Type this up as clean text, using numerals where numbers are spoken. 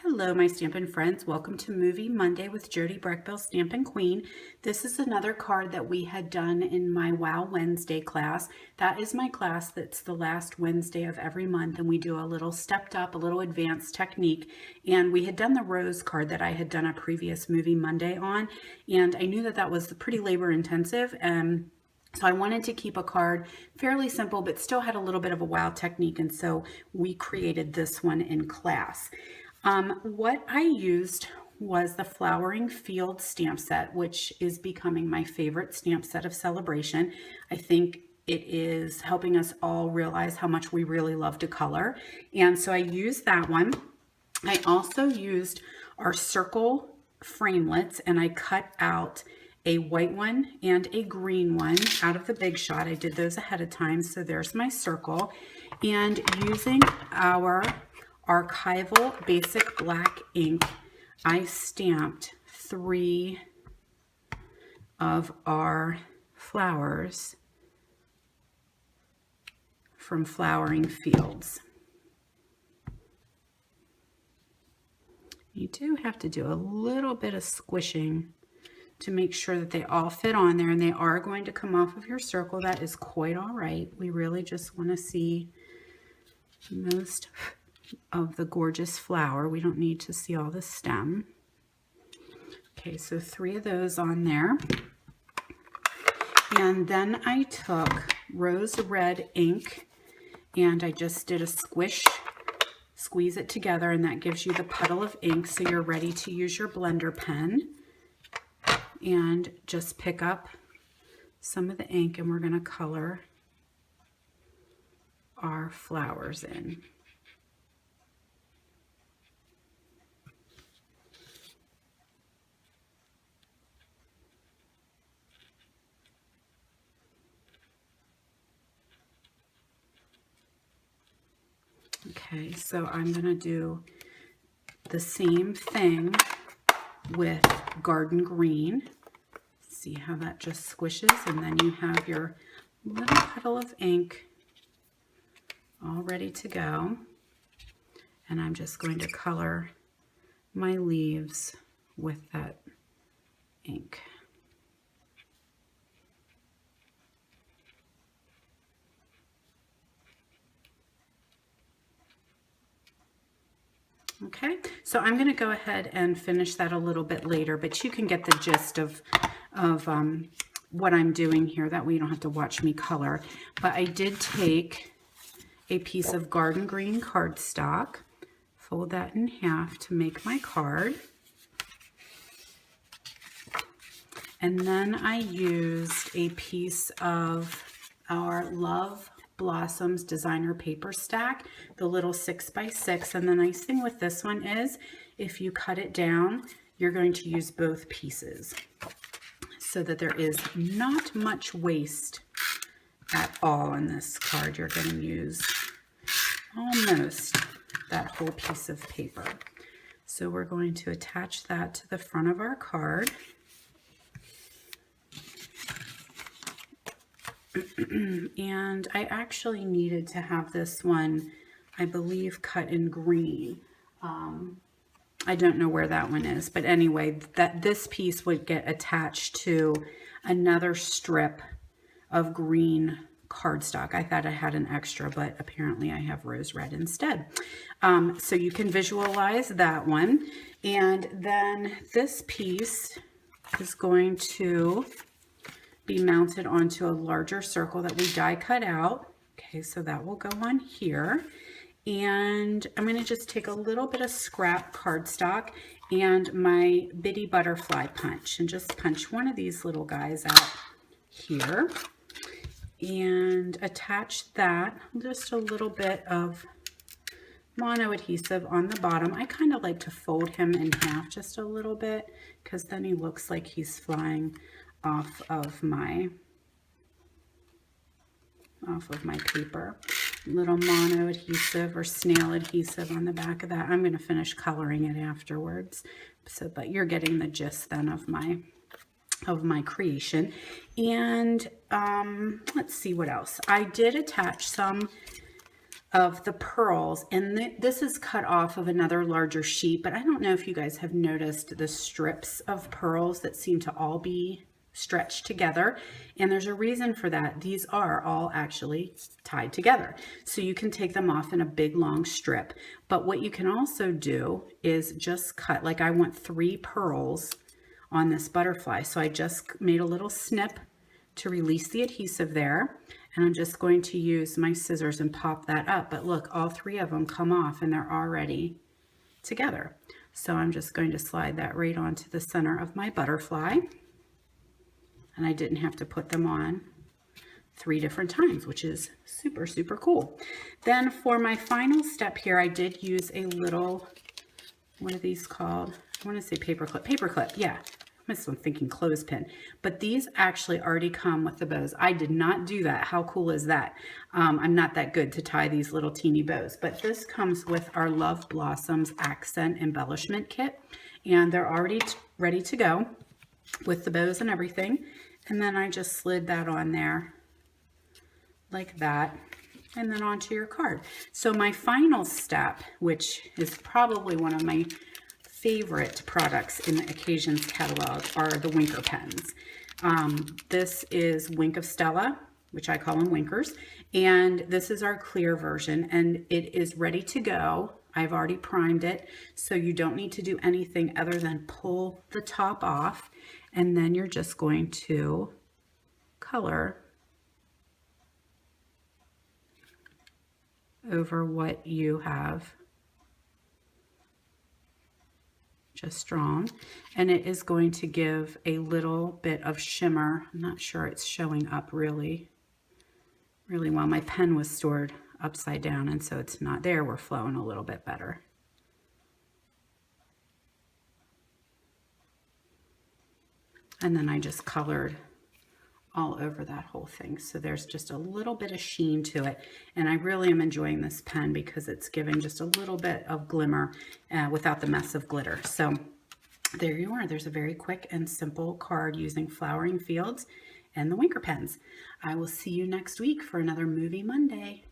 Hello, my Stampin' friends. Welcome to Movie Monday with Jody Breckbill, Stampin' Queen. This is another card that we had done in my Wow Wednesday class. That is my class that's the last Wednesday of every month, and we do a little stepped up, a little advanced technique. And we had done the rose card that I had done a previous Movie Monday on, and I knew that that was pretty labor intensive. So I wanted to keep a card fairly simple, but still had a little bit of a wow technique, and so we created this one in class. What I used was the Flowering Field stamp set, which is becoming my favorite stamp set of Saleabration. I think it is helping us all realize how much we really love to color. And so I used that one. I also used our circle framelits, and I cut out a white one and a green one out of the Big Shot. I did those ahead of time. So there's my circle. And using our archival basic black ink, I stamped 3 of our flowers from Flowering Fields. You do have to do a little bit of squishing to make sure that they all fit on there, and they are going to come off of your circle. That is quite all right. We really just want to see most of the gorgeous flower. We don't need to see all the stem. Okay, so 3 of those on there. And then I took rose red ink and I just did a squeeze it together, and that gives you the puddle of ink, so you're ready to use your blender pen and just pick up some of the ink, and we're going to color our flowers in. Okay, so I'm going to do the same thing with Garden Green. See how that just squishes, and then you have your little puddle of ink all ready to go. And I'm just going to color my leaves with that ink. Okay, so I'm going to go ahead and finish that a little bit later, but you can get the gist of what I'm doing here. That way you don't have to watch me color. But I did take a piece of Garden Green cardstock, fold that in half to make my card. And then I used a piece of our Love Blossoms designer paper stack, the little 6x6, and the nice thing with this one is if you cut it down, you're going to use both pieces so that there is not much waste at all in this card. You're going to use almost that whole piece of paper. So we're going to attach that to the front of our card. And I actually needed to have this one, I believe, cut in green. I don't know where that one is, but anyway, this piece would get attached to another strip of green cardstock. I thought I had an extra, but apparently I have rose red instead. So you can visualize that one. And then this piece is going to be mounted onto a larger circle that we die cut out. Okay, so that will go on here. And I'm going to just take a little bit of scrap cardstock and my bitty butterfly punch and just punch one of these little guys out here and attach that, just a little bit of mono adhesive on the bottom. I kind of like to fold him in half just a little bit because then he looks like he's flying off of my paper. Little mono adhesive or snail adhesive on the back of that. I'm going to finish coloring it afterwards. So, but you're getting the gist then of my creation. And let's see what else. I did attach some of the pearls, and this is cut off of another larger sheet, but I don't know if you guys have noticed the strips of pearls that seem to all be stretched together, and there's a reason for that. These are all actually tied together, so you can take them off in a big long strip. But what you can also do is just cut, like I want 3 pearls on this butterfly, so I just made a little snip to release the adhesive there, and I'm just going to use my scissors and pop that up. But look, all 3 of them come off and they're already together. So I'm just going to slide that right onto the center of my butterfly, and I didn't have to put them on 3 different times, which is super, super cool. Then for my final step here, I did use a little, what are these called? I want to say paper clip, yeah. I'm thinking clothespin, but these actually already come with the bows. I did not do that. How cool is that? I'm not that good to tie these little teeny bows, but this comes with our Love Blossoms Accent Embellishment Kit, and they're already ready to go with the bows and everything. And then I just slid that on there like that, and then onto your card. So my final step, which is probably one of my favorite products in the Occasions catalog, are the Winker pens. This is Wink of Stella, which I call them Winkers, and this is our clear version, and it is ready to go. I've already primed it, so you don't need to do anything other than pull the top off, and then you're just going to color over what you have just drawn, and it is going to give a little bit of shimmer. I'm not sure it's showing up really well. My pen was stored upside down, and so it's not there. We're flowing a little bit better. And then I just colored all over that whole thing. So there's just a little bit of sheen to it. And I really am enjoying this pen because it's giving just a little bit of glimmer without the mess of glitter. So there you are. There's a very quick and simple card using Flowering Fields and the Winker pens. I will see you next week for another Movie Monday.